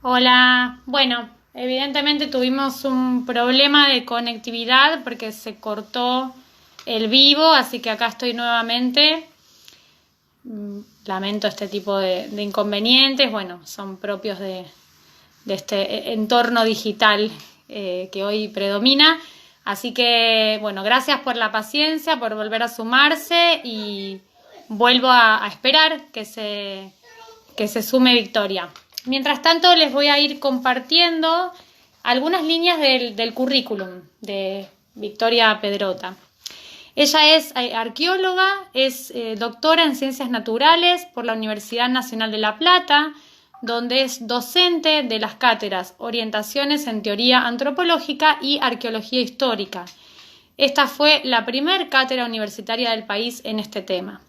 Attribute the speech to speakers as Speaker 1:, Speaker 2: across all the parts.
Speaker 1: Hola, bueno, evidentemente tuvimos un problema de conectividad porque se cortó el vivo, así que acá estoy nuevamente. Lamento este tipo de inconvenientes, bueno, son propios de este entorno digital que hoy predomina. Así que, bueno, gracias por la paciencia, por volver a sumarse y vuelvo a esperar que se sume Victoria. Mientras tanto, les voy a ir compartiendo algunas líneas del currículum de Victoria Pedrota. Ella es arqueóloga, es doctora en ciencias naturales por la Universidad Nacional de La Plata, donde es docente de las cátedras Orientaciones en Teoría Antropológica y Arqueología Histórica. Esta fue la primer cátedra universitaria del país en este tema.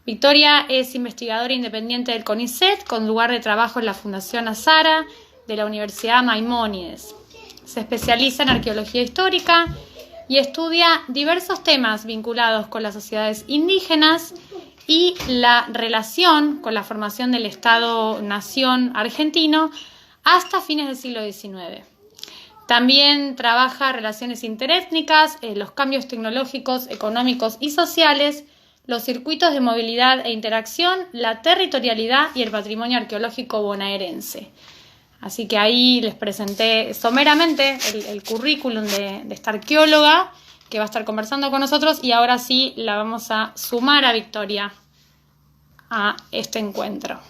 Speaker 1: Victoria es investigadora independiente del CONICET, con lugar de trabajo en la Fundación Azara de la Universidad Maimónides. Se especializa en arqueología histórica y estudia diversos temas vinculados con las sociedades indígenas y la relación con la formación del Estado-Nación argentino hasta fines del siglo XIX. También trabaja relaciones interétnicas, los cambios tecnológicos, económicos y sociales, los circuitos de movilidad e interacción, la territorialidad y el patrimonio arqueológico bonaerense. Así que ahí les presenté someramente el currículum de esta arqueóloga que va a estar conversando con nosotros y ahora sí la vamos a sumar a Victoria a este encuentro.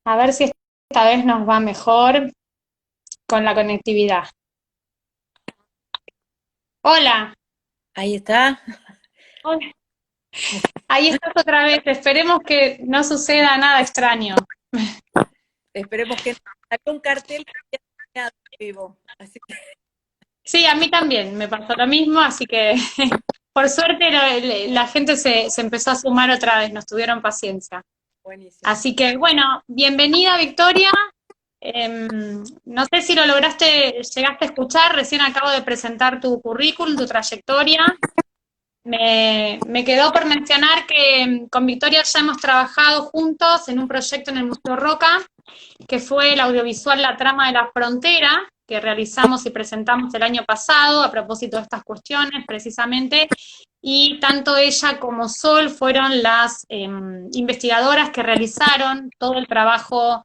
Speaker 1: A ver si esta vez nos va mejor con la conectividad. Hola.
Speaker 2: Ahí está.
Speaker 1: Hola. Ahí estás otra vez. Esperemos que no suceda nada extraño.
Speaker 2: Esperemos que no. Sacó un cartel que había en vivo. Así que
Speaker 1: Sí, a mí también me pasó lo mismo, así que por suerte la gente se empezó a sumar otra vez, nos tuvieron paciencia.
Speaker 2: buenísimo.
Speaker 1: Así que bueno, bienvenida Victoria. No sé si lo lograste, llegaste a escuchar, recién acabo de presentar tu currículum, tu trayectoria. Me quedó por mencionar que con Victoria ya hemos trabajado juntos en un proyecto en el Museo Roca, que fue el audiovisual La Trama de la Frontera, que realizamos y presentamos el año pasado a propósito de estas cuestiones precisamente, y tanto ella como Sol fueron las investigadoras que realizaron todo el trabajo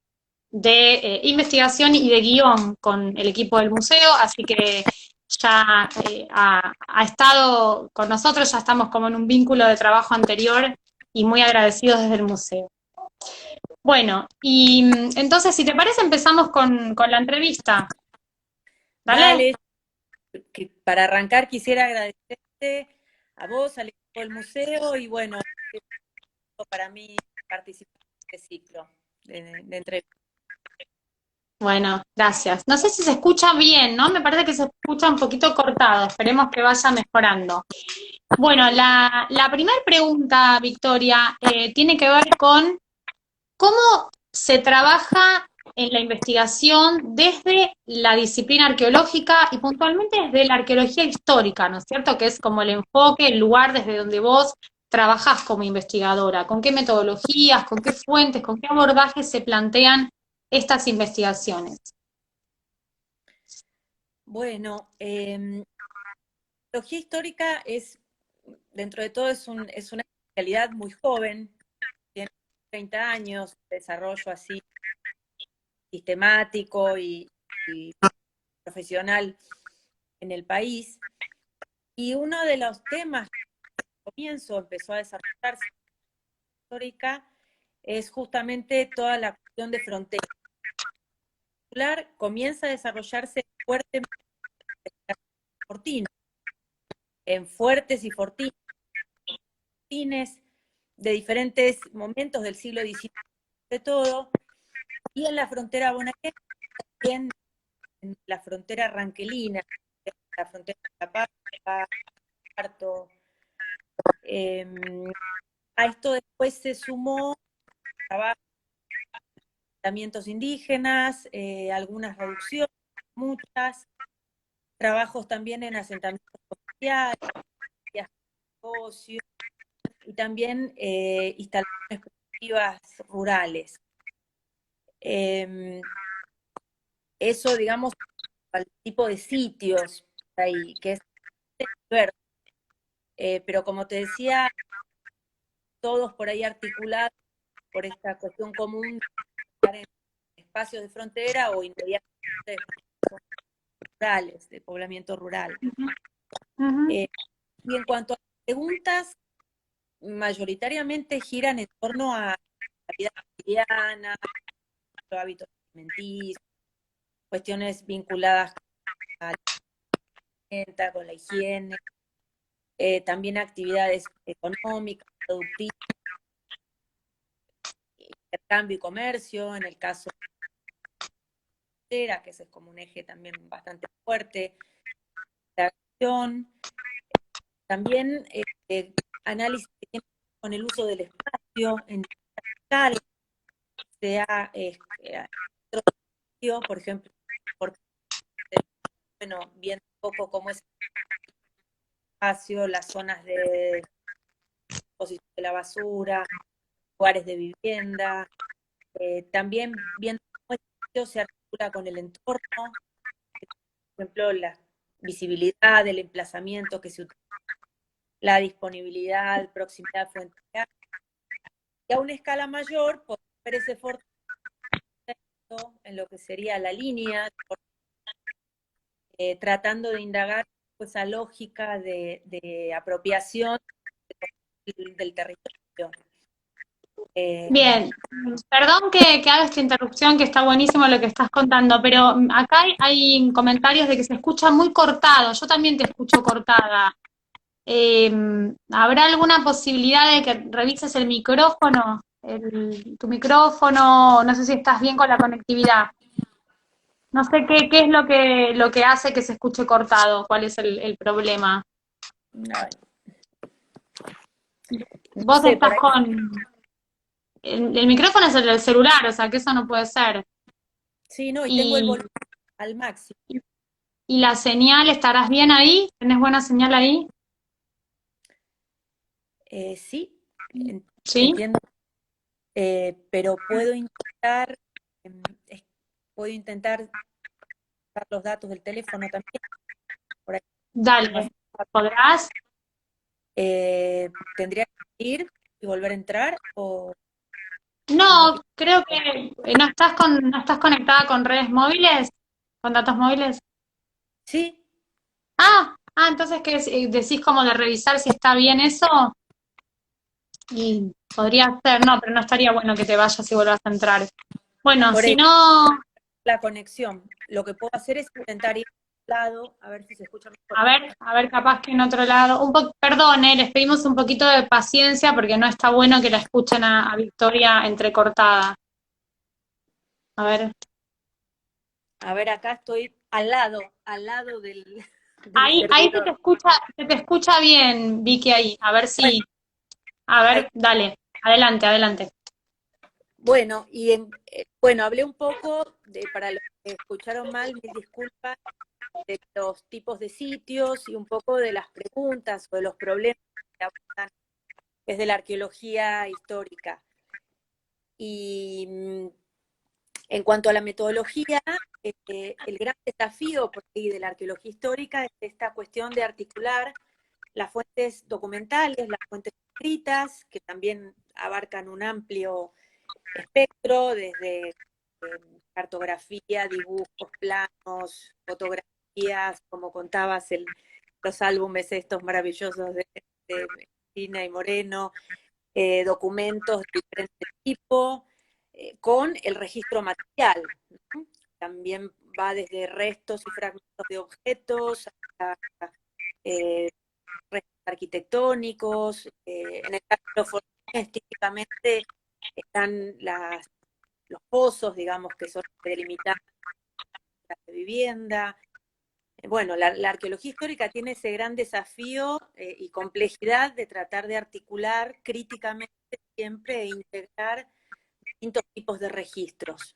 Speaker 1: de investigación y de guión con el equipo del museo, así que ya ha estado con nosotros, ya estamos como en un vínculo de trabajo anterior y muy agradecidos desde el museo. Bueno, y entonces, si te parece, empezamos con la entrevista. ¿Dale?
Speaker 2: Dale, para arrancar quisiera agradecerte a vos, al equipo del museo y bueno, para mí participar en este ciclo de entrevistas.
Speaker 1: Bueno, gracias. No sé si se escucha bien, ¿no? Me parece que se escucha un poquito cortado. Esperemos que vaya mejorando. Bueno, la primera pregunta, Victoria, tiene que ver con cómo se trabaja en la investigación desde la disciplina arqueológica y puntualmente desde la arqueología histórica, ¿no es cierto? Que es como el enfoque, el lugar desde donde vos trabajás como investigadora. ¿Con qué metodologías, con qué fuentes, con qué abordajes se plantean estas investigaciones?
Speaker 2: Bueno, la arqueología histórica es, dentro de todo, es una especialidad muy joven, tiene 30 años de desarrollo así sistemático y profesional en el país. Y uno de los temas que al comienzo empezó a desarrollarse en la histórica es justamente toda la cuestión de frontera. Comienza a desarrollarse fuertemente en Fortines, en fuertes y fortines de diferentes momentos del siglo XIX, de todo, y en la frontera bonaerense, también en la frontera ranquelina, la frontera de La Pampa, Parto. A esto después se sumó trabajo asentamientos indígenas, algunas reducciones, muchas, trabajos también en asentamientos comerciales, negocios, y también instalaciones productivas rurales. Eh, Eso, digamos, al tipo de sitios ahí, que es diverso. Pero como te decía, todos por ahí articulados por esta cuestión común de estar en espacios de frontera o inmediatamente de zonas rurales, de poblamiento rural.
Speaker 1: Ujú.
Speaker 2: Eh, y en cuanto a preguntas, mayoritariamente giran en torno a la vida cotidiana, los hábitos alimenticios, cuestiones vinculadas a la alimenta, con la higiene, también actividades económicas, productivas, intercambio y comercio, en el caso de la frontera, que ese es como un eje también bastante fuerte, la acción, también análisis que tiene que ver con el uso del espacio en digital, sea por ejemplo, por, bueno, viendo un poco cómo es el espacio, las zonas de disposición de la basura, lugares de vivienda, también viendo cómo el espacio se articula con el entorno, por ejemplo, la visibilidad, el emplazamiento que se utiliza, la disponibilidad, proximidad, fuente de agua. Y a una escala mayor, poder ver ese fortalecimiento en lo que sería la línea, tratando de indagar esa lógica de apropiación del territorio.
Speaker 1: Bien, perdón que haga esta interrupción, que está buenísimo lo que estás contando, pero acá hay comentarios de que se escucha muy cortado. Yo también te escucho cortada. ¿Habrá alguna posibilidad de que revises el micrófono? Tu micrófono, no sé si estás bien con la conectividad. No sé qué es lo que hace que se escuche cortado, cuál es el problema.
Speaker 2: No
Speaker 1: Vos
Speaker 2: sé, por
Speaker 1: estás
Speaker 2: ahí.
Speaker 1: con... El micrófono es el del celular, o sea que eso no puede ser.
Speaker 2: Sí, no, y tengo el
Speaker 1: Y,
Speaker 2: volumen al máximo.
Speaker 1: y la señal, ¿estarás bien ahí? ¿Tenés buena señal ahí?
Speaker 2: Sí,
Speaker 1: ¿Sí?
Speaker 2: entiendo, pero em, es- puedo intentar dar los datos del teléfono también, por ahí más.
Speaker 1: Dale. ¿Podrás?
Speaker 2: ¿Tendría que ir y volver a entrar o no
Speaker 1: No,
Speaker 2: tiene
Speaker 1: creo
Speaker 2: tiempo?
Speaker 1: que no estás conectada con redes móviles, con datos móviles.
Speaker 2: Sí,
Speaker 1: Entonces decís como de revisar si está bien eso y podría ser, no, pero no estaría bueno que te vayas y vuelvas a entrar. Bueno,
Speaker 2: por
Speaker 1: si
Speaker 2: ahí
Speaker 1: no,
Speaker 2: la conexión. Lo que puedo hacer es intentar ir al lado, a ver si se escucha mejor.
Speaker 1: a ver, capaz que en otro lado, perdón, les pedimos un poquito de paciencia porque no está bueno que la escuchen a Victoria entrecortada. A ver,
Speaker 2: A ver, acá estoy al lado del
Speaker 1: ahí
Speaker 2: servidor.
Speaker 1: se te escucha bien, Vicky, ahí. A ver
Speaker 2: Bueno,
Speaker 1: si, a
Speaker 2: ahí.
Speaker 1: ver, dale, adelante, adelante.
Speaker 2: Bueno, bueno, hablé un poco para los que escucharon mal, mil disculpas, de los tipos de sitios y un poco de las preguntas o de los problemas que abordan desde la arqueología histórica. Y en cuanto a la metodología, el gran desafío por ahí de la arqueología histórica es esta cuestión de articular las fuentes documentales, las fuentes escritas, que también abarcan un amplio espectro, desde cartografía, dibujos, planos, fotografías, como contabas, los álbumes estos maravillosos de Cristina y Moreno, documentos de diferente tipo, con el registro material, ¿no? También va desde restos y fragmentos de objetos hasta eh, restos arquitectónicos. En el caso de los fortines, típicamente están los pozos, digamos, que son delimitados de vivienda. Bueno, la arqueología histórica tiene ese gran desafío y complejidad de tratar de articular críticamente siempre e integrar distintos tipos de registros,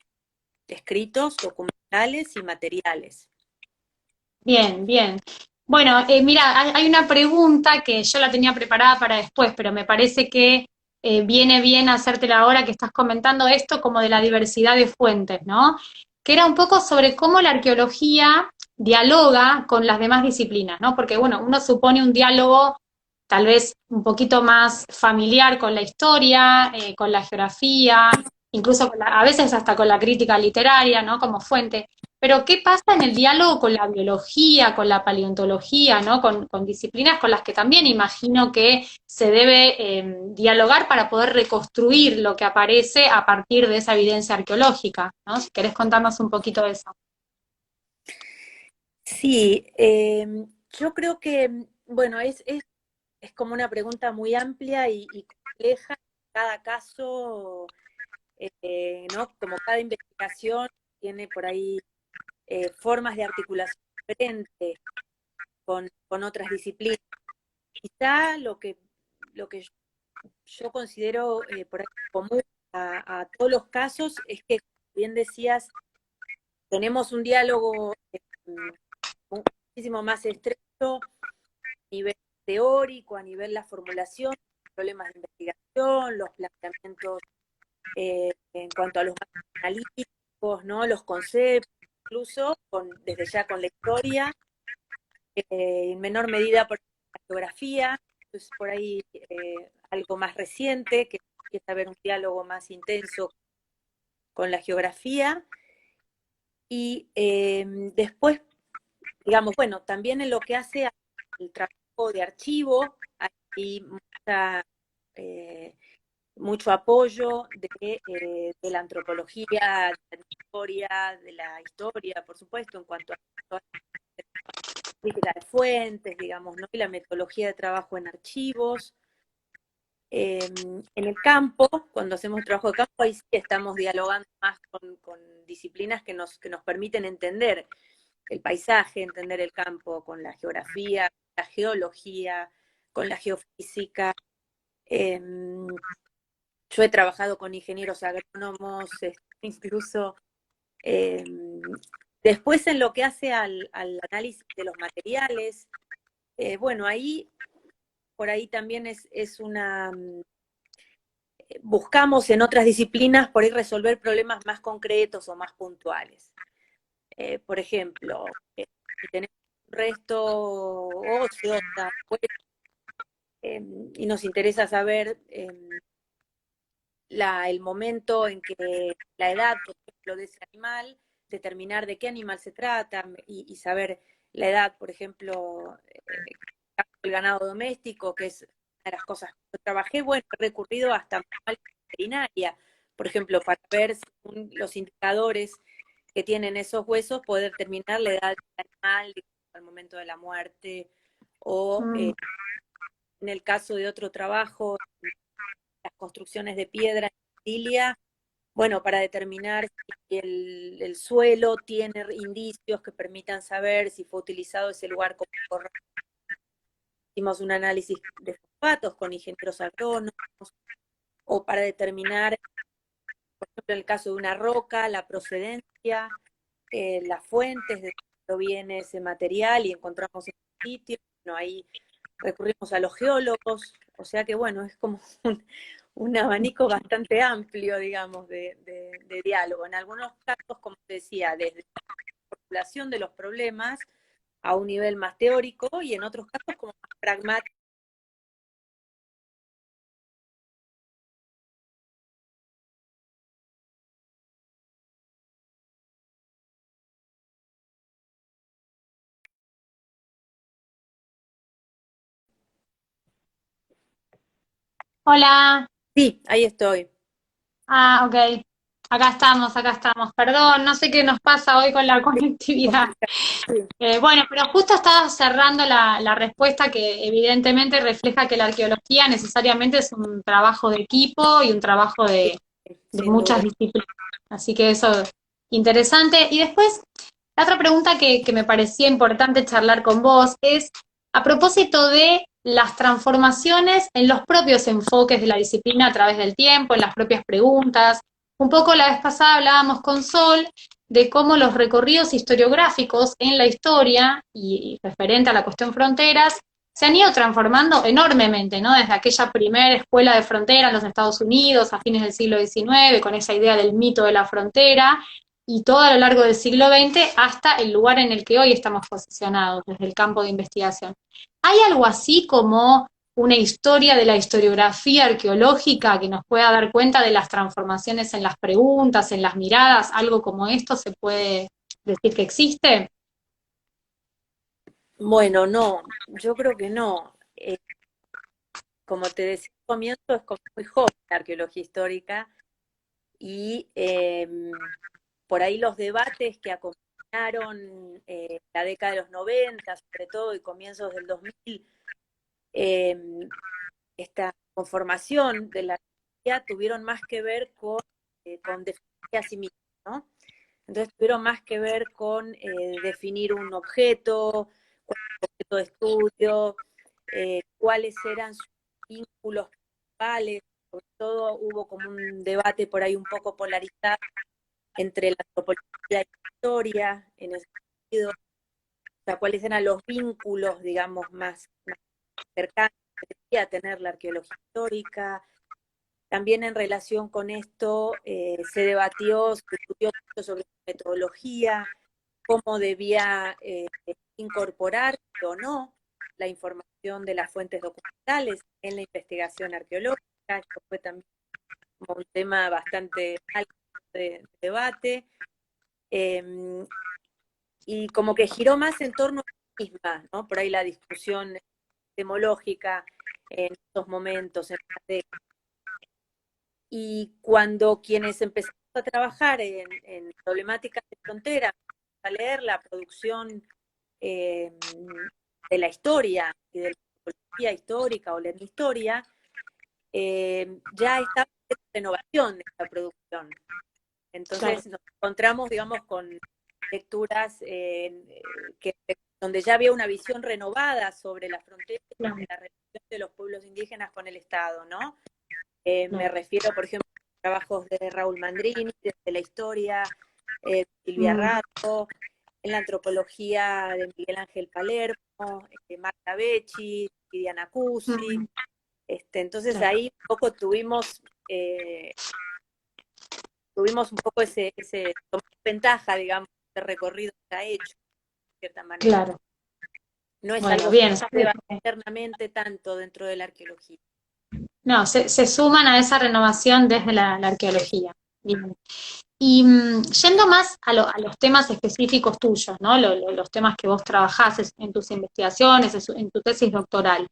Speaker 2: escritos, documentales y materiales.
Speaker 1: Bien, bien. Bueno, mira, hay una pregunta que yo la tenía preparada para después, pero me parece que viene bien hacértela ahora que estás comentando esto como de la diversidad de fuentes, ¿no? Que era un poco sobre cómo la arqueología dialoga con las demás disciplinas, ¿no? Porque, bueno, uno supone un diálogo tal vez un poquito más familiar con la historia, con la geografía, incluso a veces hasta con la crítica literaria, ¿no? Como fuente. Pero ¿qué pasa en el diálogo con la biología, con la paleontología, ¿no? Con disciplinas con las que también imagino que se debe dialogar para poder reconstruir lo que aparece a partir de esa evidencia arqueológica, ¿no? Si querés contarnos un poquito de eso.
Speaker 2: Sí, yo creo que, bueno, es como una pregunta muy amplia y compleja. Cada caso, ¿no? Como cada investigación tiene por ahí formas de articulación diferentes con otras disciplinas. Quizá lo que yo considero por ahí común a todos los casos es que, como bien decías, tenemos un diálogo muchísimo más estrecho a nivel teórico, a nivel la formulación, problemas de investigación, los planteamientos en cuanto a los analíticos, ¿no? Los conceptos, incluso desde ya con la historia, en menor medida por la geografía, pues por ahí algo más reciente, que empieza a haber un diálogo más intenso con la geografía. Y después, digamos, bueno, también en lo que hace al trabajo de archivo, hay mucho apoyo de la antropología, de la historia, por supuesto, en cuanto a crítica de fuentes, digamos, ¿no? Y la metodología de trabajo en archivos. En el campo, cuando hacemos trabajo de campo, ahí sí estamos dialogando más con disciplinas que nos permiten entender el paisaje, entender el campo, con la geografía, la geología, con la geofísica. Yo he trabajado con ingenieros agrónomos, incluso después en lo que hace al análisis de los materiales, bueno, ahí por ahí también es una... Buscamos en otras disciplinas por ahí resolver problemas más concretos o más puntuales. Por ejemplo, si tenemos un resto óseo, y nos interesa saber el momento en que la edad, por ejemplo, de ese animal, determinar de qué animal se trata y saber la edad, por ejemplo, el ganado doméstico, que es una de las cosas que yo trabajé, bueno, he recurrido hasta animales veterinaria, por ejemplo, para ver según los indicadores que tienen esos huesos, poder determinar la edad del animal al momento de la muerte, o en el caso de otro trabajo, las construcciones de piedra en Sicilia, bueno, para determinar si el suelo tiene indicios que permitan saber si fue utilizado ese lugar como correcto. Hicimos un análisis de fosfatos con ingenieros agrónomos, o para determinar, por ejemplo, en el caso de una roca, la procedencia, las fuentes de dónde proviene ese material y encontramos ese sitio. Bueno, ahí recurrimos a los geólogos, o sea que bueno, es como un abanico bastante amplio, digamos, de diálogo. En algunos casos, como te decía, desde la formulación de los problemas a un nivel más teórico y en otros casos como más pragmático.
Speaker 1: Hola.
Speaker 2: Sí, ahí estoy.
Speaker 1: Ah, ok. Acá estamos, acá estamos. Perdón, no sé qué nos pasa hoy con la conectividad.
Speaker 2: Sí.
Speaker 1: Bueno, pero justo estaba cerrando la respuesta que evidentemente refleja que la arqueología necesariamente es un trabajo de equipo y un trabajo de
Speaker 2: Sin
Speaker 1: muchas
Speaker 2: duda.
Speaker 1: disciplinas. Así que eso, interesante. Y después, la otra pregunta que me parecía importante charlar con vos es a propósito de las transformaciones en los propios enfoques de la disciplina a través del tiempo, en las propias preguntas. Un poco la vez pasada hablábamos con Sol de cómo los recorridos historiográficos en la historia y referente a la cuestión fronteras se han ido transformando enormemente, ¿no? Desde aquella primera escuela de frontera en los Estados Unidos a fines del siglo XIX, con esa idea del mito de la frontera, y todo a lo largo del siglo XX hasta el lugar en el que hoy estamos posicionados, desde el campo de investigación. ¿Hay algo así como una historia de la historiografía arqueológica que nos pueda dar cuenta de las transformaciones en las preguntas, en las miradas? ¿Algo como esto se puede decir que existe?
Speaker 2: Bueno, no, yo creo que no. Como te decía al comienzo, es como muy joven la arqueología histórica y por ahí los debates que acompañaron la década de los 90, sobre todo, y comienzos del 2000, eh, esta conformación de la arqueología tuvieron más que ver con definirse a sí misma, ¿no? Entonces tuvieron más que ver con definir un objeto, cuál es el objeto de estudio, cuáles eran sus vínculos principales. Sobre todo hubo como un debate por ahí un poco polarizado entre la antropología y la historia, en ese sentido, o sea, cuáles eran los vínculos, digamos, más cercanos que debería tener la arqueología histórica. También en relación con esto se debatió, se discutió mucho sobre metodología, cómo debía incorporar o no la información de las fuentes documentales en la investigación arqueológica. Esto fue también como un tema bastante alto de debate. Y como que giró más en torno a sí misma, ¿no? Por ahí la discusión epistemológica en estos momentos, y cuando quienes empezamos a trabajar en problemáticas de frontera, a leer la producción eh, de la historia y de la antropología histórica o la historia, ya estaba en renovación de esta producción.
Speaker 1: Claro.
Speaker 2: Entonces nos encontramos, digamos, con lecturas donde ya había una visión renovada sobre la frontera y
Speaker 1: Claro,
Speaker 2: sobre la relación de los pueblos indígenas con el Estado, ¿no? Me
Speaker 1: claro.
Speaker 2: refiero, por ejemplo, a trabajos de Raúl Mandrini, desde la historia, Silvia
Speaker 1: Mm,
Speaker 2: Rato, en la antropología de Miguel Ángel Palermo, Marta Becci, Diana Cusi.
Speaker 1: mm,
Speaker 2: Entonces
Speaker 1: claro.
Speaker 2: ahí un poco tuvimos un poco ese ventaja, digamos, de recorrido que ha hecho, de cierta manera.
Speaker 1: Claro.
Speaker 2: No es
Speaker 1: Bueno,
Speaker 2: algo que
Speaker 1: bien.
Speaker 2: se deba internamente tanto dentro de la arqueología.
Speaker 1: No, se suman a esa renovación desde la arqueología. Bien. Y yendo más a los temas específicos tuyos, ¿no? Los temas que vos trabajás en tus investigaciones, en tu tesis doctoral.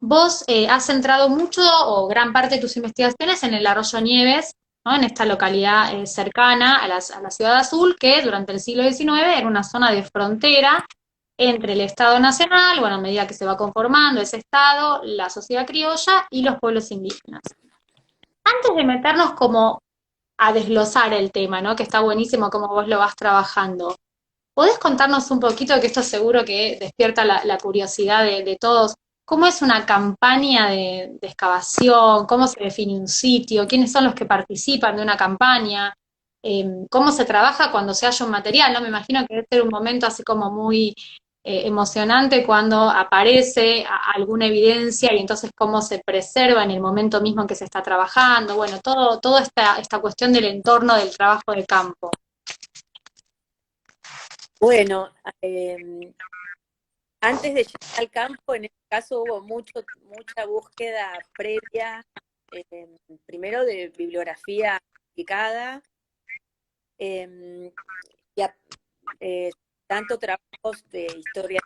Speaker 1: Vos has centrado mucho o gran parte de tus investigaciones en el Arroyo Nieves, ¿no? En esta localidad cercana a la Ciudad Azul, que durante el siglo XIX era una zona de frontera entre el Estado Nacional, bueno, a medida que se va conformando ese Estado, la sociedad criolla y los pueblos indígenas. Antes de meternos como a desglosar el tema, ¿no? Que está buenísimo como vos lo vas trabajando. ¿Podés contarnos un poquito, que esto seguro que despierta la curiosidad de todos, cómo es una campaña de excavación? ¿Cómo se define un sitio? ¿Quiénes son los que participan de una campaña? ¿Cómo se trabaja cuando se halla un material? ¿No? Me imagino que debe ser un momento así como muy emocionante cuando aparece alguna evidencia y entonces cómo se preserva en el momento mismo en que se está trabajando. Bueno, toda esta cuestión del entorno del trabajo de campo.
Speaker 2: Bueno, antes de llegar al campo, en este caso hubo mucha búsqueda previa, primero de bibliografía aplicada, eh, y tanto trabajos de historia,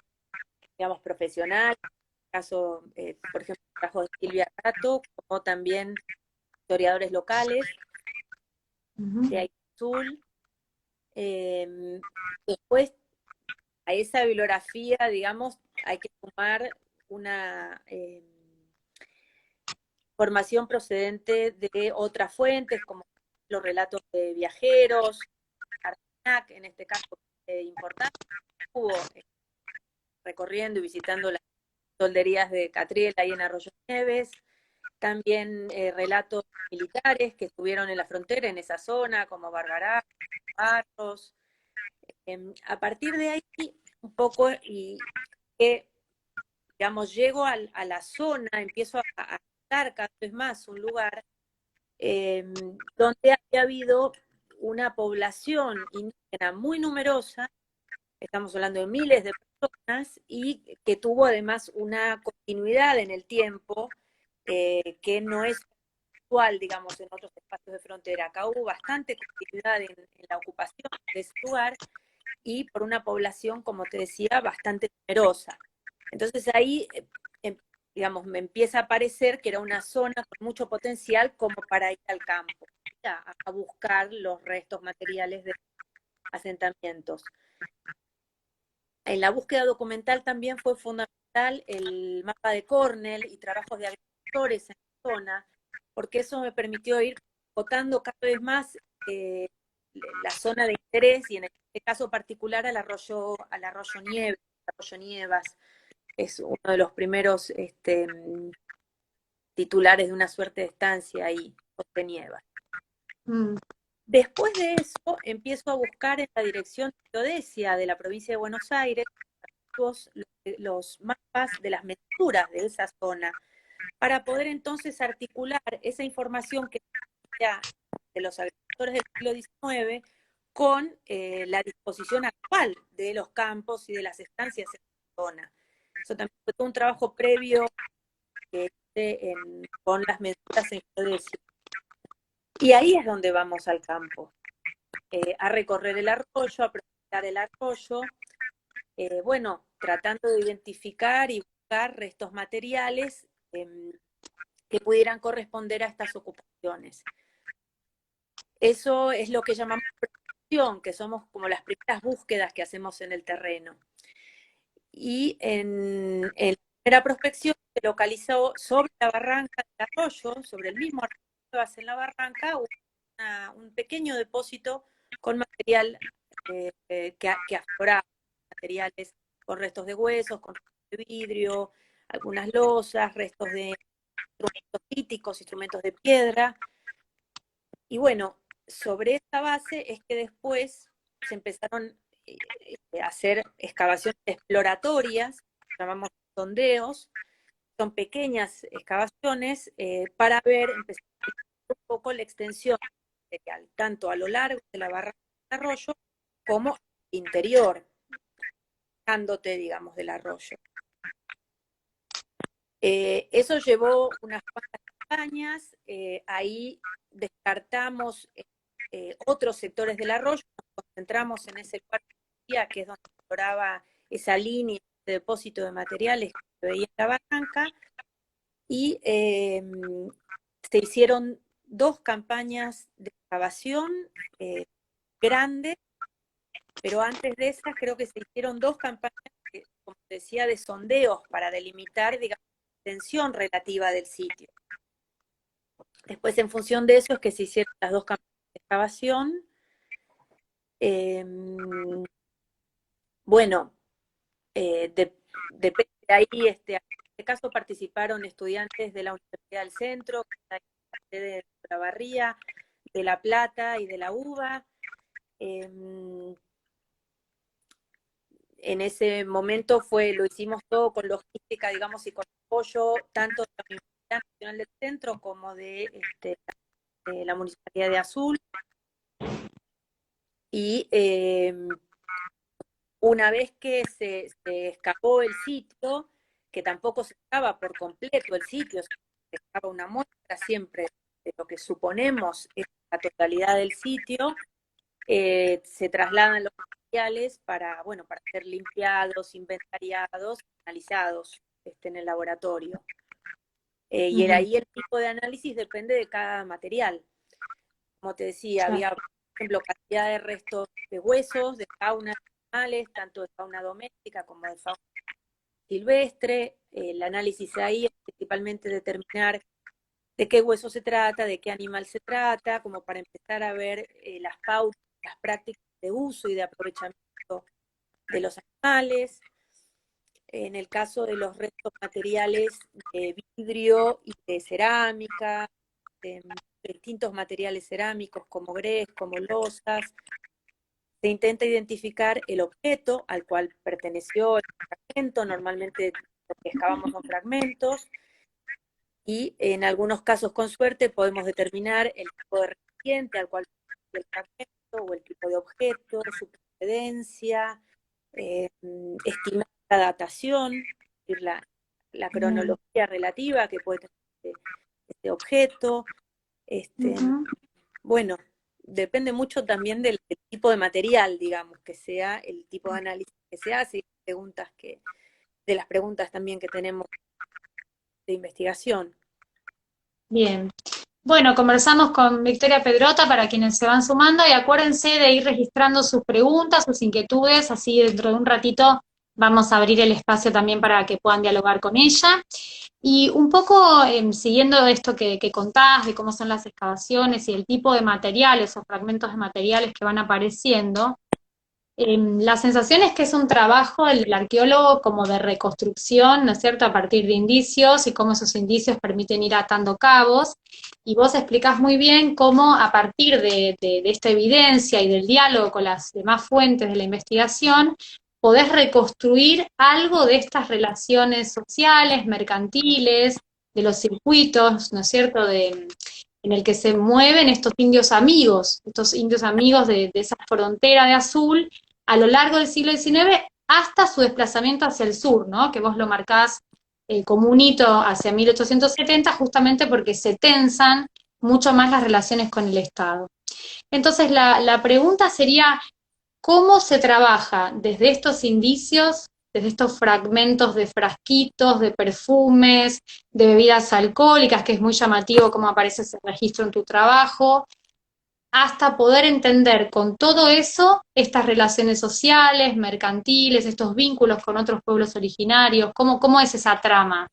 Speaker 2: digamos, profesional, en este caso, por ejemplo, trabajos de Silvia Rato, como también historiadores locales
Speaker 1: Ujú.
Speaker 2: de Aizu Azul. Después, a esa bibliografía, digamos, hay que sumar una información procedente de otras fuentes, como los relatos de viajeros, Arnac, en este caso, importante, estuvo recorriendo y visitando las solderías de Catriel ahí en Arroyo Nieves, también relatos militares que estuvieron en la frontera, en esa zona, como Barbará, Barros. A partir de ahí, un poco, y que digamos, llego a la zona, empiezo a estar cada vez más un lugar donde había habido una población indígena muy numerosa, estamos hablando de miles de personas, y que tuvo además una continuidad en el tiempo que no es actual, digamos, en otros espacios de frontera. Acá hubo bastante continuidad en la ocupación de ese lugar y por una población, como te decía, bastante numerosa. Entonces ahí, digamos, me empieza a parecer que era una zona con mucho potencial como para ir al campo, a buscar los restos materiales de asentamientos. En la búsqueda documental también fue fundamental el mapa de Cornell y trabajos de agricultores en la zona, porque eso me permitió ir votando cada vez más la zona de interés y en este caso particular al arroyo Nievas, es uno de los primeros titulares de una suerte de estancia ahí, José Nievas. Después de eso empiezo a buscar en la dirección de geodesia de la provincia de Buenos Aires los mapas de las mezcluras de esa zona, para poder entonces articular esa información que ya de los agricultores del siglo XIX con la disposición actual de los campos y de las estancias en la zona. Eso también fue todo un trabajo previo que hice con las mezcluras en geodesia. Y ahí es donde vamos al campo, a recorrer el arroyo, a presentar el arroyo, bueno, tratando de identificar y buscar restos materiales que pudieran corresponder a estas ocupaciones. Eso es lo que llamamos prospección, que somos como las primeras búsquedas que hacemos en el terreno. Y en la primera prospección se localizó sobre la barranca del arroyo, sobre el mismo arroyo que vas en la barranca, un pequeño depósito con material que afloraba, materiales con restos de huesos, con restos de vidrio, algunas losas, restos de instrumentos líticos, instrumentos de piedra. Y bueno, sobre esta base es que después se empezaron a hacer excavaciones exploratorias, llamamos sondeos, son pequeñas excavaciones para empezar a ver un poco la extensión material, tanto a lo largo de la barranca del arroyo como al interior, dándote, digamos, del arroyo. Eso llevó unas cuantas campañas, ahí descartamos otros sectores del arroyo, nos concentramos en ese lugar que es donde exploraba esa línea de depósito de materiales que se veía en la barranca, y se hicieron 2 campañas de excavación grandes, pero antes de esas creo que se hicieron 2 campañas, como decía, de sondeos para delimitar, digamos, la extensión relativa del sitio. Después, en función de eso, es que se hicieron las 2 campañas de excavación. Bueno, depende de ahí, en este caso participaron estudiantes de la Universidad del Centro, de la Barría, de La Plata y de la UBA. En ese momento lo hicimos todo con logística, digamos, y con apoyo tanto de la Universidad Nacional del Centro como de la Municipalidad de Azul. Y una vez que se excavó el sitio, que tampoco se excava por completo el sitio, se excava una muestra siempre de lo que suponemos es la totalidad del sitio, se trasladan los materiales para ser limpiados, inventariados, analizados en el laboratorio. Y ahí el tipo de análisis depende de cada material. Como te decía, había, por ejemplo, cantidad de restos de huesos, de fauna animales, tanto de fauna doméstica como de fauna silvestre. El análisis ahí es principalmente determinar de qué hueso se trata, de qué animal se trata, como para empezar a ver las pautas, las prácticas de uso y de aprovechamiento de los animales. En el caso de los restos materiales de vidrio y de cerámica, de distintos materiales cerámicos como grés, como losas, se intenta identificar el objeto al cual perteneció el fragmento, normalmente lo que excavamos son fragmentos, y en algunos casos, con suerte, podemos determinar el tipo de recipiente al cual el fragmento o el tipo de objeto, su procedencia, estimar la datación, es decir, la cronología relativa que puede tener este objeto. Bueno, depende mucho también del tipo de material, digamos, que sea, el tipo de análisis que se hace, y de las preguntas también que tenemos de investigación.
Speaker 1: Bien. Bueno, conversamos con Victoria Pedrota para quienes se van sumando y acuérdense de ir registrando sus preguntas, sus inquietudes, así dentro de un ratito vamos a abrir el espacio también para que puedan dialogar con ella. Y un poco siguiendo esto que contás de cómo son las excavaciones y el tipo de materiales o fragmentos de materiales que van apareciendo, la sensación es que es un trabajo del arqueólogo como de reconstrucción, ¿no es cierto?, a partir de indicios y cómo esos indicios permiten ir atando cabos. Y vos explicás muy bien cómo a partir de esta evidencia y del diálogo con las demás fuentes de la investigación, podés reconstruir algo de estas relaciones sociales, mercantiles, de los circuitos, ¿no es cierto?, en el que se mueven estos indios amigos de esa frontera de azul a lo largo del siglo XIX hasta su desplazamiento hacia el sur, ¿no? Que vos lo marcás como un hito hacia 1870, justamente porque se tensan mucho más las relaciones con el Estado. Entonces, la pregunta sería, ¿cómo se trabaja desde estos indicios, desde estos fragmentos de frasquitos, de perfumes, de bebidas alcohólicas, que es muy llamativo cómo aparece ese registro en tu trabajo, hasta poder entender con todo eso estas relaciones sociales, mercantiles, estos vínculos con otros pueblos originarios? ¿Cómo es esa trama?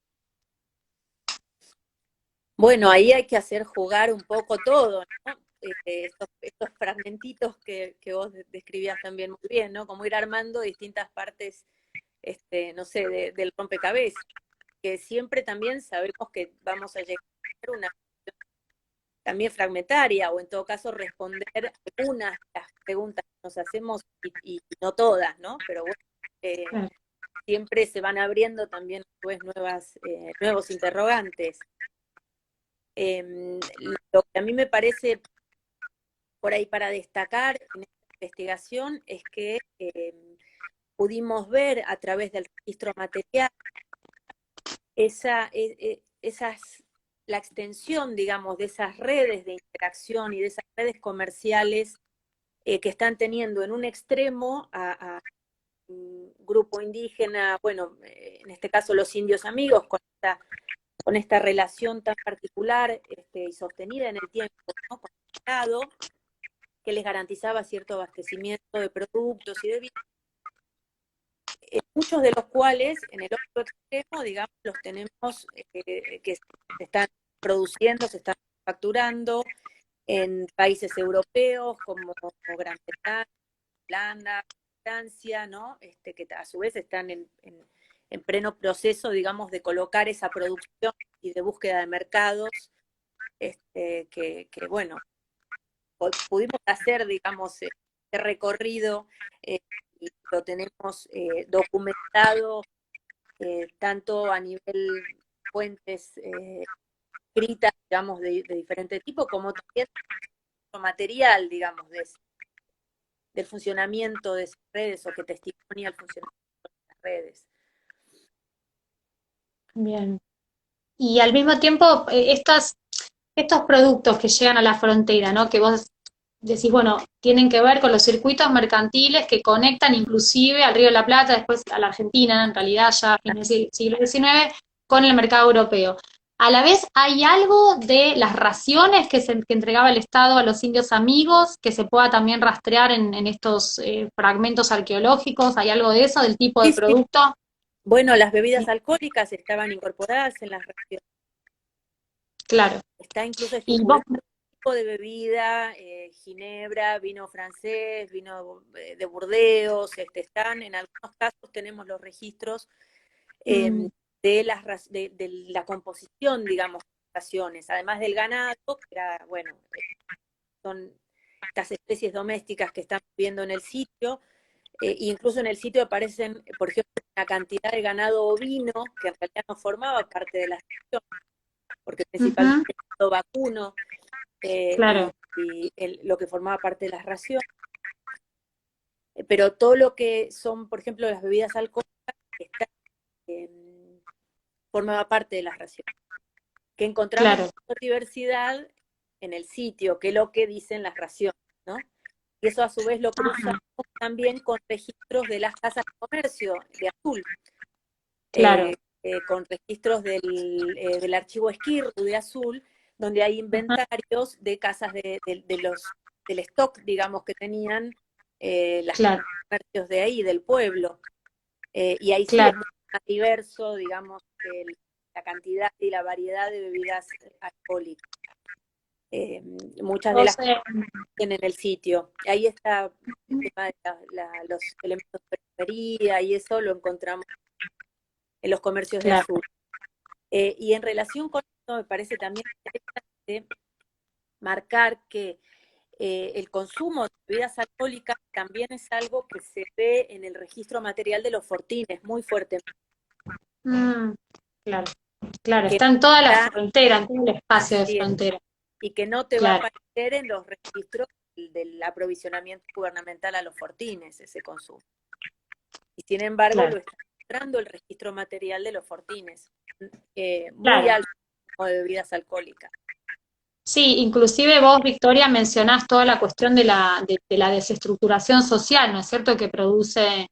Speaker 2: Bueno, ahí hay que hacer jugar un poco todo, ¿no? Estos fragmentitos que vos describías también muy bien, ¿no? Como ir armando distintas partes, no sé, del rompecabezas, que siempre también sabemos que vamos a llegar a tener una también fragmentaria, o en todo caso responder algunas de las preguntas que nos hacemos y no todas, ¿no? Pero bueno, siempre se van abriendo también pues, nuevos interrogantes. Lo que a mí me parece por ahí para destacar en esta investigación es que pudimos ver a través del registro material esas, la extensión, digamos, de esas redes de interacción y de esas redes comerciales que están teniendo en un extremo a un grupo indígena, bueno, en este caso los indios amigos, con esta relación tan particular y sostenida en el tiempo, ¿no? Con el Estado, que les garantizaba cierto abastecimiento de productos y de bienes, muchos de los cuales en el otro extremo, digamos, los tenemos que se están produciendo, se están facturando en países europeos como Gran Bretaña, Holanda, Francia, ¿no? Que a su vez están en pleno proceso, digamos, de colocar esa producción y de búsqueda de mercados, bueno, pudimos hacer, digamos, este recorrido y lo tenemos documentado tanto a nivel fuentes escritas, digamos, de diferente tipo, como también material, digamos, del funcionamiento de esas redes o que testimonia el funcionamiento de las redes.
Speaker 1: Bien. Y al mismo tiempo, estos productos que llegan a la frontera, ¿no? Que vos decís, bueno, tienen que ver con los circuitos mercantiles que conectan inclusive al Río de la Plata, después a la Argentina, en realidad ya a fines del siglo XIX, con el mercado europeo. A la vez, ¿hay algo de las raciones que entregaba el Estado a los indios amigos que se pueda también rastrear en estos fragmentos arqueológicos? ¿Hay algo de eso, del tipo de
Speaker 2: Sí, sí.
Speaker 1: producto?
Speaker 2: Bueno, las bebidas alcohólicas estaban incorporadas en las raciones.
Speaker 1: Claro.
Speaker 2: Está incluso
Speaker 1: Y vos,
Speaker 2: estipulado el tipo de bebida, ginebra, vino francés, vino de Burdeos, están, en algunos casos tenemos los registros de la composición, digamos, de las raciones, además del ganado, que era, bueno, son estas especies domésticas que están viviendo en el sitio, Incluso en el sitio aparecen, por ejemplo, una cantidad de ganado ovino que en realidad no formaba parte de la región, porque principalmente
Speaker 1: Ujú,
Speaker 2: el ganado vacuno
Speaker 1: claro,
Speaker 2: lo que formaba parte de las raciones, pero todo lo que son, por ejemplo, las bebidas alcohólicas, está, eh, formaba parte de las raciones. Que encontramos
Speaker 1: claro,
Speaker 2: mayor diversidad en el sitio que lo que dicen las raciones, ¿no? Y eso a su vez lo cruzamos
Speaker 1: ajá,
Speaker 2: también con registros de las casas de comercio de Azul,
Speaker 1: claro,
Speaker 2: con registros del archivo Esquirru de Azul, donde hay
Speaker 1: ajá,
Speaker 2: inventarios de casas del stock, digamos, que tenían las casas
Speaker 1: claro,
Speaker 2: de comercios de ahí, del pueblo. Y ahí sí es
Speaker 1: claro.
Speaker 2: mucho más diverso, digamos, la cantidad y la variedad de bebidas alcohólicas. Eh, Muchas de
Speaker 1: O
Speaker 2: las que
Speaker 1: sea,
Speaker 2: tienen en el sitio. Ahí está el tema de los elementos de perfumería y eso lo encontramos en los comercios de
Speaker 1: claro.
Speaker 2: Azul. Y en relación con esto, me parece también interesante marcar que el consumo de bebidas alcohólicas también es algo que se ve en el registro material de los fortines muy fuertemente,
Speaker 1: Mm, claro, claro,
Speaker 2: que
Speaker 1: está en toda la
Speaker 2: está
Speaker 1: frontera, en todo el espacio de
Speaker 2: así es,
Speaker 1: frontera.
Speaker 2: y que no te va a
Speaker 1: Claro,
Speaker 2: aparecer en los registros del aprovisionamiento gubernamental a los fortines ese consumo. Y sin embargo
Speaker 1: claro,
Speaker 2: lo está mostrando el registro material de los fortines, muy
Speaker 1: claro.
Speaker 2: alto de bebidas alcohólicas.
Speaker 1: Sí, inclusive vos, Victoria, mencionás toda la cuestión de la desestructuración social, ¿no es cierto?, que produce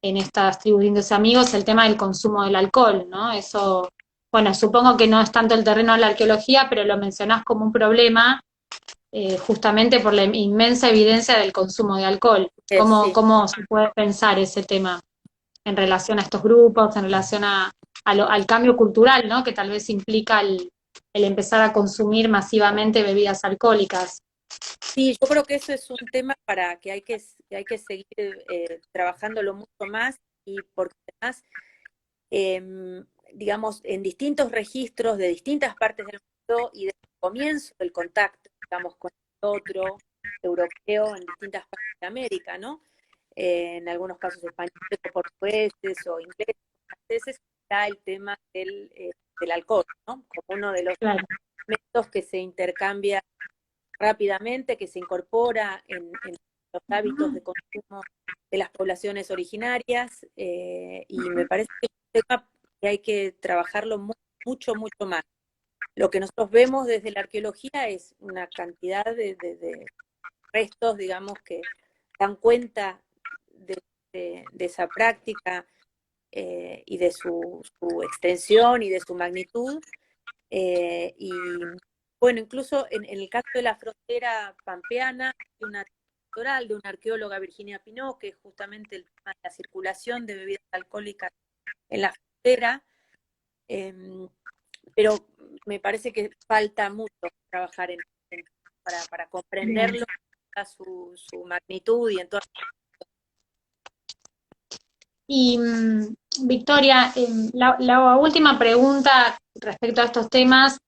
Speaker 1: en estas tribus de indios amigos el tema del consumo del alcohol, ¿no? Eso, bueno, supongo que no es tanto el terreno de la arqueología, pero lo mencionás como un problema justamente por la inmensa evidencia del consumo de alcohol. ¿Cómo,
Speaker 2: Sí.
Speaker 1: cómo se puede pensar ese tema en relación a estos grupos, en relación al cambio cultural, ¿no? Que tal vez implica el empezar a consumir masivamente bebidas alcohólicas?
Speaker 2: Sí, yo creo que eso es un tema para que hay que seguir trabajándolo mucho más y porque además, digamos, en distintos registros de distintas partes del mundo y desde el comienzo del contacto, digamos, con el otro europeo en distintas partes de América, ¿no? En algunos casos españoles o portugueses o ingleses, franceses, está el tema del alcohol, ¿no? Como uno de los
Speaker 1: Claro,
Speaker 2: elementos que se intercambia rápidamente, que se incorpora en los hábitos de consumo de las poblaciones originarias, y me parece que es un tema que hay que trabajarlo mucho, mucho más. Lo que nosotros vemos desde la arqueología es una cantidad de restos, digamos, que dan cuenta de esa práctica y de su extensión y de su magnitud, y bueno, incluso en el caso de la frontera pampeana, hay una doctoral de una arqueóloga, Virginia Pinó, que es justamente el tema de la circulación de bebidas alcohólicas en la frontera, eh, pero me parece que falta mucho trabajar para
Speaker 1: bien.
Speaker 2: comprenderlo, su magnitud y en todo.
Speaker 1: Y Victoria, la última pregunta respecto a estos temas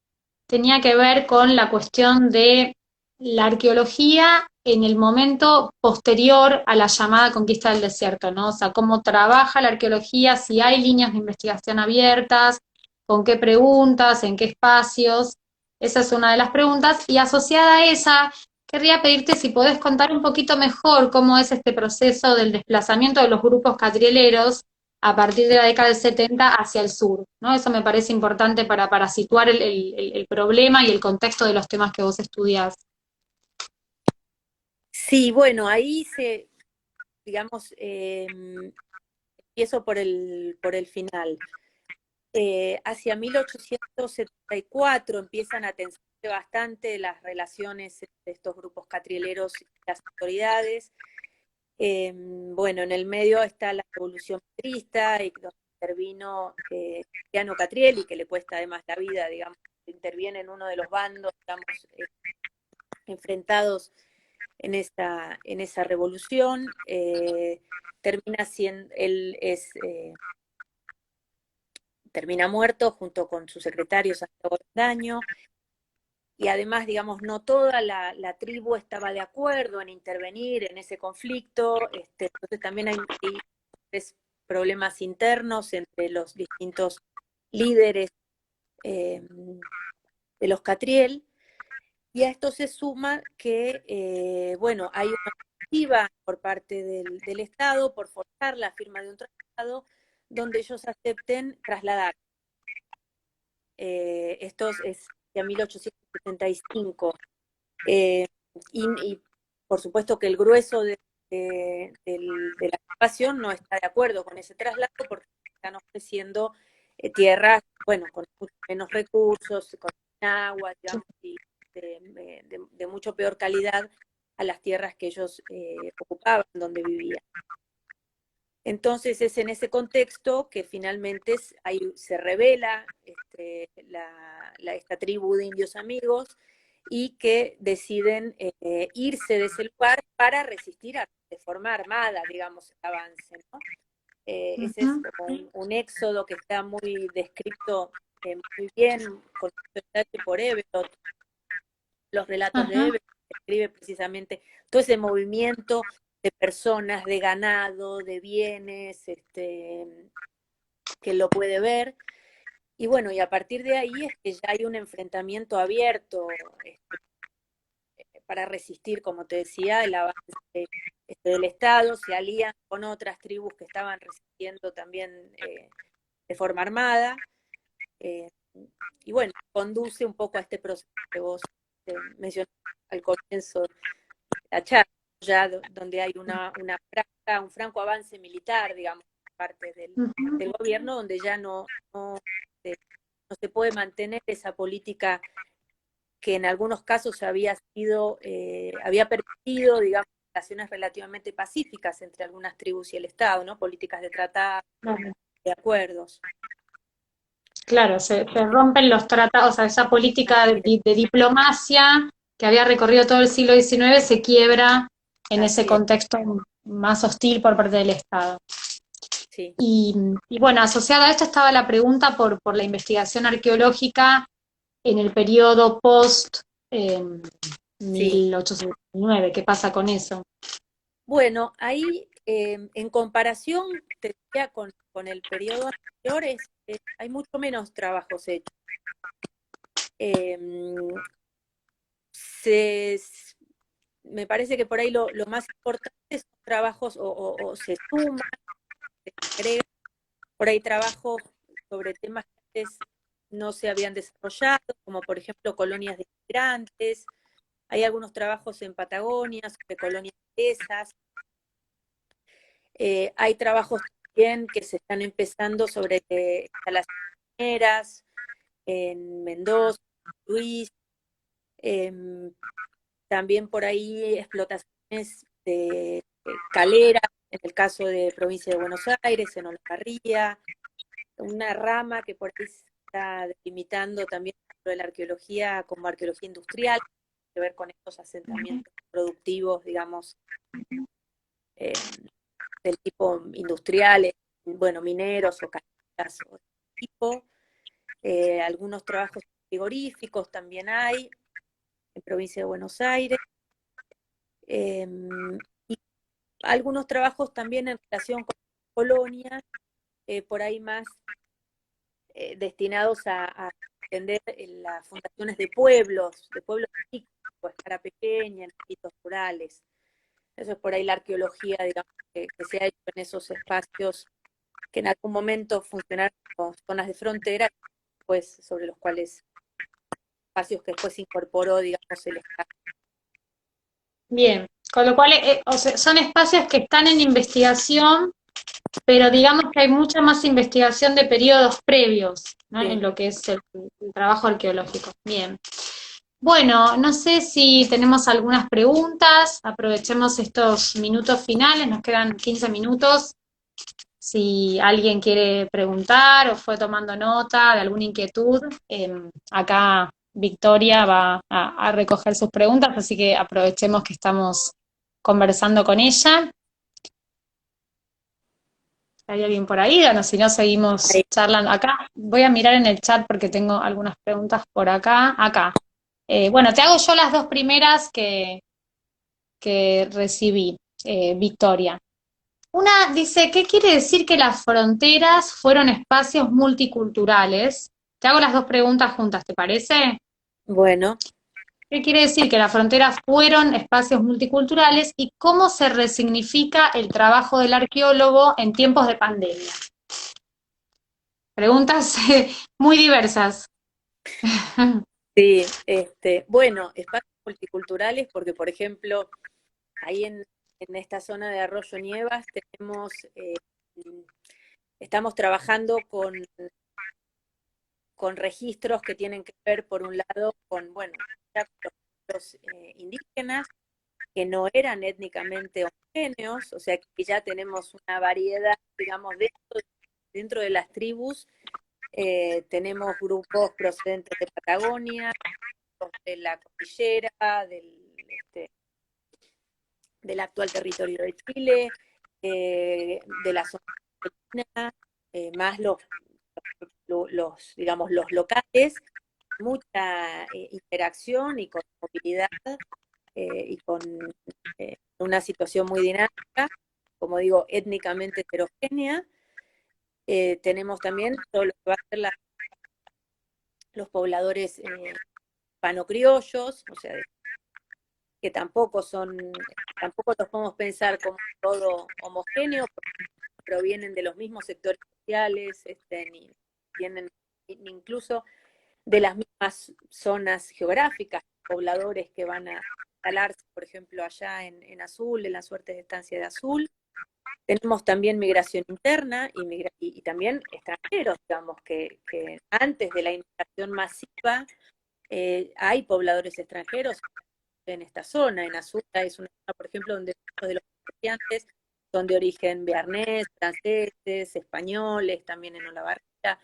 Speaker 1: tenía que ver con la cuestión de la arqueología en el momento posterior a la llamada conquista del desierto, ¿no? O sea, cómo trabaja la arqueología, si hay líneas de investigación abiertas, con qué preguntas, en qué espacios. Esa es una de las preguntas. Y asociada a esa, querría pedirte si podés contar un poquito mejor cómo es este proceso del desplazamiento de los grupos catrieleros a partir de la década del 70 hacia el sur, ¿no? Eso me parece importante para situar el problema y el contexto de los temas que vos estudiás.
Speaker 2: Sí, bueno, digamos, empiezo por el final. Hacia 1874 empiezan a tensarse bastante las relaciones entre estos grupos catrieleros y las autoridades. Bueno, en el medio está la Revolución Petrista, y donde intervino Cristiano Catriel, y que le cuesta además la vida, digamos, interviene en uno de los bandos, digamos, enfrentados en esa revolución. Termina siendo, él es termina muerto junto con su secretario Santiago Daño, y además, digamos, no toda la tribu estaba de acuerdo en intervenir en ese conflicto, entonces también hay problemas internos entre los distintos líderes de los Catriel, y a esto se suma que, bueno, hay una iniciativa por parte del Estado por forzar la firma de un tratado donde ellos acepten trasladar. Esto es de 1875. Y por supuesto que el grueso de la ocupación no está de acuerdo con ese traslado porque están ofreciendo tierras, bueno, con mucho menos recursos, con agua, digamos, y de mucho peor calidad a las tierras que ellos ocupaban, donde vivían. Entonces es en ese contexto que finalmente se revela esta tribu de indios amigos y que deciden irse de ese lugar para resistir de forma armada, digamos, el avance, ¿no? Ese es como un éxodo que está muy descrito muy bien, con detalle por Heberot, los relatos de Heberot, que escribe precisamente todo ese movimiento de personas, de ganado, de bienes, que lo puede ver. Y bueno, y a partir de ahí es que ya hay un enfrentamiento abierto para resistir, como te decía, el avance del Estado, se alían con otras tribus que estaban resistiendo también de forma armada, y bueno, conduce un poco a este proceso que vos mencionaste al comienzo de la charla, ya donde hay un franco avance militar, digamos, parte del gobierno, donde ya no se puede mantener esa política que en algunos casos había permitido, digamos, relaciones relativamente pacíficas entre algunas tribus y el Estado, ¿no? Políticas de tratado, de acuerdos.
Speaker 1: Claro, se rompen los tratados, o sea, esa política de diplomacia que había recorrido todo el siglo XIX se quiebra en ese contexto más hostil por parte del Estado.
Speaker 2: Sí.
Speaker 1: Y bueno, asociada a esto estaba la pregunta por la investigación arqueológica en el periodo post 1809. ¿Qué pasa con eso?
Speaker 2: Bueno, ahí en comparación, te diría, con el periodo anterior, hay mucho menos trabajos hechos. Me parece que por ahí lo más importante son trabajos o se suman, se agregan por ahí trabajos sobre temas que antes no se habían desarrollado, como por ejemplo colonias de inmigrantes. Hay algunos trabajos en Patagonia sobre colonias inglesas. Hay trabajos también que se están empezando sobre instalaciones mineras en Mendoza, Luis. También por ahí explotaciones de calera, en el caso de provincia de Buenos Aires, en Olavarría, una rama que por ahí se está delimitando también dentro de la arqueología como arqueología industrial, que tiene que ver con estos asentamientos productivos, digamos, del tipo industriales, bueno, mineros o caleras o de tipo. Algunos trabajos frigoríficos también hay en provincia de Buenos Aires. Y algunos trabajos también en relación con colonias, por ahí más destinados a entender las fundaciones de pueblos chicos, a escala pequeña, en ámbitos rurales. Eso es por ahí la arqueología, digamos, que se ha hecho en esos espacios que en algún momento funcionaron como zonas de frontera, pues sobre los cuales, espacios que después incorporó, digamos, el Estado.
Speaker 1: Bien, con lo cual o sea, son espacios que están en investigación, pero digamos que hay mucha más investigación de periodos previos, ¿no? En lo que es el trabajo arqueológico. Bien. Bueno, no sé si tenemos algunas preguntas, aprovechemos estos minutos finales, nos quedan 15 minutos. Si alguien quiere preguntar o fue tomando nota de alguna inquietud, acá Victoria va a recoger sus preguntas, así que aprovechemos que estamos conversando con ella. ¿Hay alguien por ahí? Bueno, si no, seguimos charlando. Acá voy a mirar en el chat porque tengo algunas preguntas por acá. Acá. Bueno, te hago yo las dos primeras que recibí, Victoria. Una dice, ¿qué quiere decir que las fronteras fueron espacios multiculturales? Te hago las dos preguntas juntas, ¿te parece?
Speaker 2: Bueno,
Speaker 1: ¿Qué quiere decir que las fronteras fueron espacios multiculturales y cómo se resignifica el trabajo del arqueólogo en tiempos de pandemia? Preguntas muy diversas.
Speaker 2: sí, bueno, espacios multiculturales, porque por ejemplo, ahí en esta zona de Arroyo Nievas tenemos, estamos trabajando con registros que tienen que ver, por un lado, con, bueno, ya con los indígenas, que no eran étnicamente homogéneos, o sea que ya tenemos una variedad, digamos, dentro de las tribus, tenemos grupos procedentes de Patagonia, de la cordillera, del actual territorio de Chile, de la zona argentina, más digamos, los locales, mucha interacción y con movilidad y con una situación muy dinámica, como digo, étnicamente heterogénea. Tenemos también todo lo que va a ser los pobladores panocriollos, o sea, que tampoco los podemos pensar como todo homogéneo, porque provienen de los mismos sectores sociales, ni tienen ni incluso de las mismas zonas geográficas, pobladores que van a instalarse, por ejemplo, allá en Azul, en las suertes de estancia de Azul. Tenemos también migración interna y también extranjeros, digamos, que antes de la inmigración masiva hay pobladores extranjeros en esta zona. En Azul es una zona, por ejemplo, donde muchos de los estudiantes son de origen bearnés, franceses, españoles, también en Olavarría.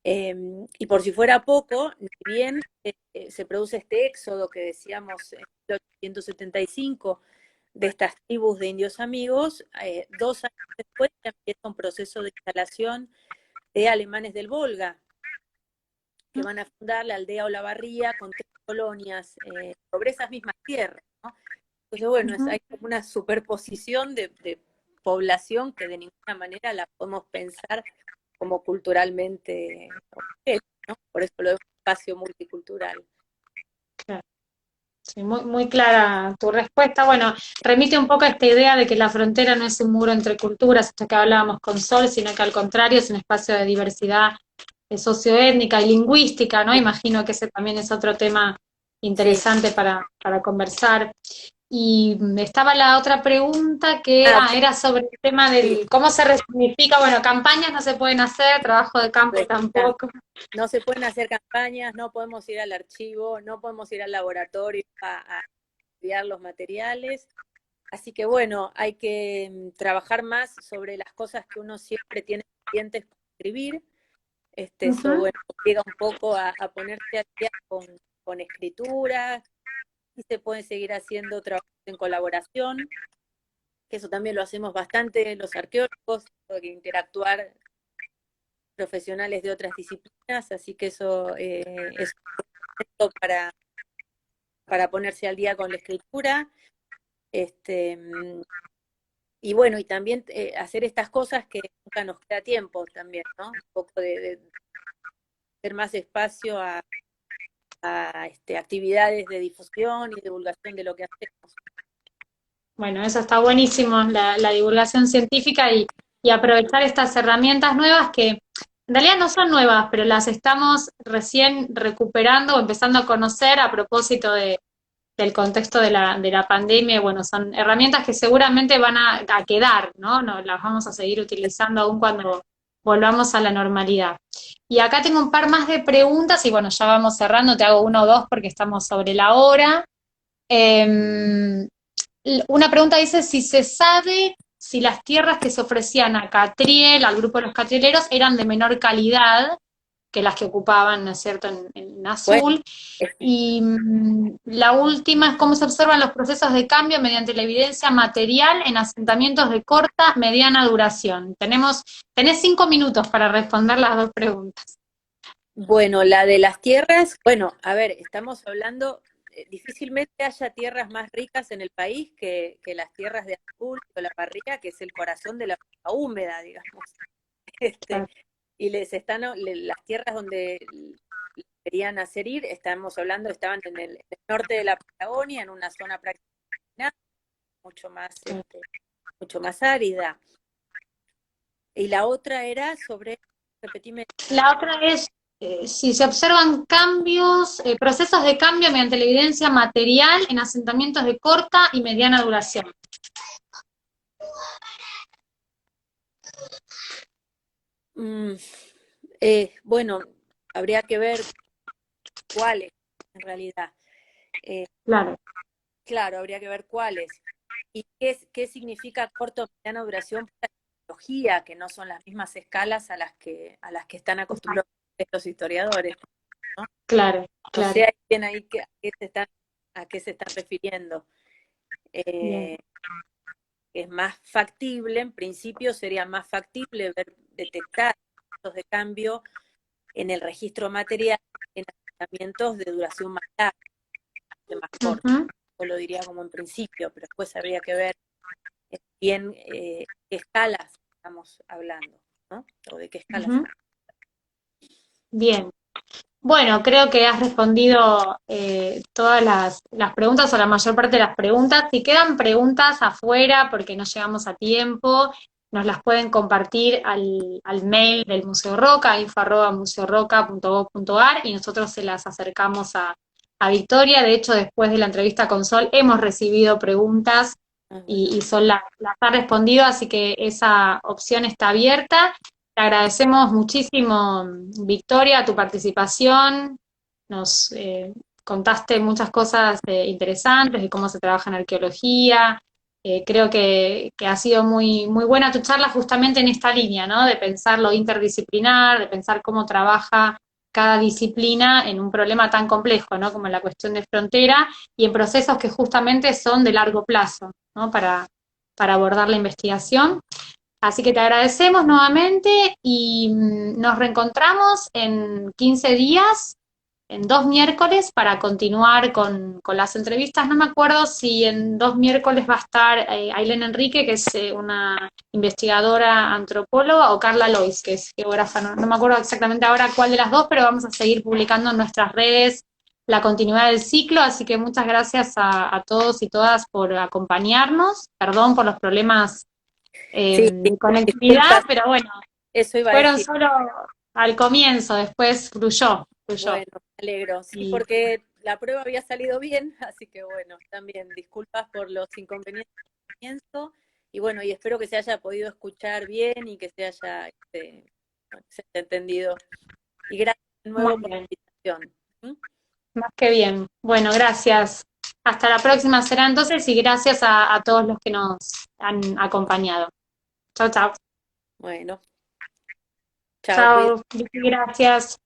Speaker 2: Y por si fuera poco, ni bien se produce este éxodo que decíamos en 1875 de estas tribus de indios amigos, 2 años después ya empieza un proceso de instalación de alemanes del Volga, que van a fundar la aldea Olavarría con 3 colonias sobre esas mismas tierras, ¿no? Entonces, bueno, hay como una superposición de población que de ninguna manera la podemos pensar como culturalmente, ¿no? Por eso lo es un espacio multicultural.
Speaker 1: Claro. Sí, muy, muy clara tu respuesta. Bueno, remite un poco a esta idea de que la frontera no es un muro entre culturas, esto que hablábamos con Sol, sino que al contrario es un espacio de diversidad socioétnica y lingüística, ¿no? Imagino que ese también es otro tema
Speaker 2: Sí.
Speaker 1: interesante para conversar. Y estaba la otra pregunta que
Speaker 2: Ah,
Speaker 1: era sobre el tema
Speaker 2: sí,
Speaker 1: del cómo se resignifica, bueno, campañas no se pueden hacer, trabajo de campo
Speaker 2: respuesta.
Speaker 1: tampoco.
Speaker 2: No se pueden hacer campañas, no podemos ir al archivo, no podemos ir al laboratorio a estudiar los materiales. Así que bueno, hay que trabajar más sobre las cosas que uno siempre tiene pendientes para escribir. Eso,
Speaker 1: Ujú.
Speaker 2: bueno, llega un poco a ponerse al día con escritura, y se pueden seguir haciendo trabajos en colaboración, que eso también lo hacemos bastante los arqueólogos, hay que interactuar profesionales de otras disciplinas, así que eso es un momento para ponerse al día con la escritura. Este, y bueno, y también hacer estas cosas que nunca nos queda tiempo también, ¿no? Un poco de hacer más espacio a actividades de difusión y divulgación de lo que hacemos.
Speaker 1: Bueno, eso está buenísimo, la divulgación científica y aprovechar estas herramientas nuevas que en realidad no son nuevas, pero las estamos recién recuperando o empezando a conocer a propósito del contexto de la pandemia. Y bueno, son herramientas que seguramente van a quedar, ¿no? No las vamos a seguir utilizando aún cuando volvamos a la normalidad. Y acá tengo un par más de preguntas y bueno, ya vamos cerrando, te hago uno o dos porque estamos sobre la hora. Eh, una pregunta dice si se sabe si las tierras que se ofrecían a Catriel, al grupo de los catrieleros, eran de menor calidad que las que ocupaban, ¿no es cierto?, en
Speaker 2: Bueno,
Speaker 1: Azul. Y la última es cómo se observan los procesos de cambio mediante la evidencia material en asentamientos de corta, mediana duración. Tenés 5 minutos para responder las dos preguntas.
Speaker 2: Bueno, la de las tierras, bueno, a ver, estamos hablando, difícilmente haya tierras más ricas en el país que las tierras de Azul o la Parría, que es el corazón de la húmeda, digamos. Este,
Speaker 1: Claro.
Speaker 2: y las tierras donde querían hacer ir, estamos hablando, estaban en el norte de la Patagonia, en una zona prácticamente mucho más, mucho más árida. Y la otra era sobre, repetime.
Speaker 1: La otra es si se observan cambios, procesos de cambio mediante la evidencia material en asentamientos de corta y mediana duración.
Speaker 2: Mm, bueno, habría que ver cuáles, en realidad. Eh,
Speaker 1: Claro.
Speaker 2: claro, habría que ver cuáles. ¿Y qué significa corto o mediana duración para la tecnología, que no son las mismas escalas a las que están acostumbrados los historiadores, ¿no?
Speaker 1: Claro,
Speaker 2: No
Speaker 1: claro.
Speaker 2: sé bien ahí a qué se están refiriendo.
Speaker 1: Bien.
Speaker 2: Eh, es más factible, en principio sería más factible detectar puntos de cambio en el registro material en asentamientos de duración más larga, de más corta.
Speaker 1: Ujú.
Speaker 2: Yo lo diría como en principio, pero después habría que ver bien qué escalas estamos hablando, ¿no? O de qué escalas.
Speaker 1: Ujú. Bien. Bueno, creo que has respondido todas las preguntas o la mayor parte de las preguntas. Si quedan preguntas afuera porque no llegamos a tiempo, nos las pueden compartir al mail del Museo Roca, info@museoroca.gov.ar y nosotros se las acercamos a Victoria. De hecho, después de la entrevista con Sol hemos recibido preguntas
Speaker 2: Ah, bueno.
Speaker 1: y Sol las ha respondido, así que esa opción está abierta. Te agradecemos muchísimo, Victoria, tu participación. Nos contaste muchas cosas interesantes de cómo se trabaja en arqueología. Creo que ha sido muy, muy buena tu charla justamente en esta línea, ¿no? De pensar lo interdisciplinar, de pensar cómo trabaja cada disciplina en un problema tan complejo, ¿no? Como la cuestión de frontera y en procesos que justamente son de largo plazo, ¿no? Para abordar la investigación. Así que te agradecemos nuevamente y nos reencontramos en 15 días, en 2 miércoles, para continuar con las entrevistas. No me acuerdo si en 2 miércoles va a estar Ailén Enrique, que es una investigadora antropóloga, o Carla Lois, que es geógrafa. No me acuerdo exactamente ahora cuál de las dos, pero vamos a seguir publicando en nuestras redes la continuidad del ciclo. Así que muchas gracias a todos y todas por acompañarnos. Perdón por los problemas
Speaker 2: Sí,
Speaker 1: de conectividad,
Speaker 2: disculpas,
Speaker 1: pero bueno,
Speaker 2: eso iba a
Speaker 1: fueron
Speaker 2: decir.
Speaker 1: solo al comienzo, después fluyó, fluyó.
Speaker 2: Bueno, me alegro, sí,
Speaker 1: Y
Speaker 2: porque la prueba había salido bien, así que bueno, también disculpas por los inconvenientes al comienzo, y bueno, y espero que se haya podido escuchar bien y que se haya, bueno, se haya entendido. Y gracias de
Speaker 1: muy
Speaker 2: nuevo por
Speaker 1: bien,
Speaker 2: la invitación. ¿Mm?
Speaker 1: más que bien. Bueno, gracias. Hasta la próxima será entonces y gracias a todos los que nos han acompañado. Chao, chao.
Speaker 2: Bueno, chao, cuídate.
Speaker 1: Chao, gracias.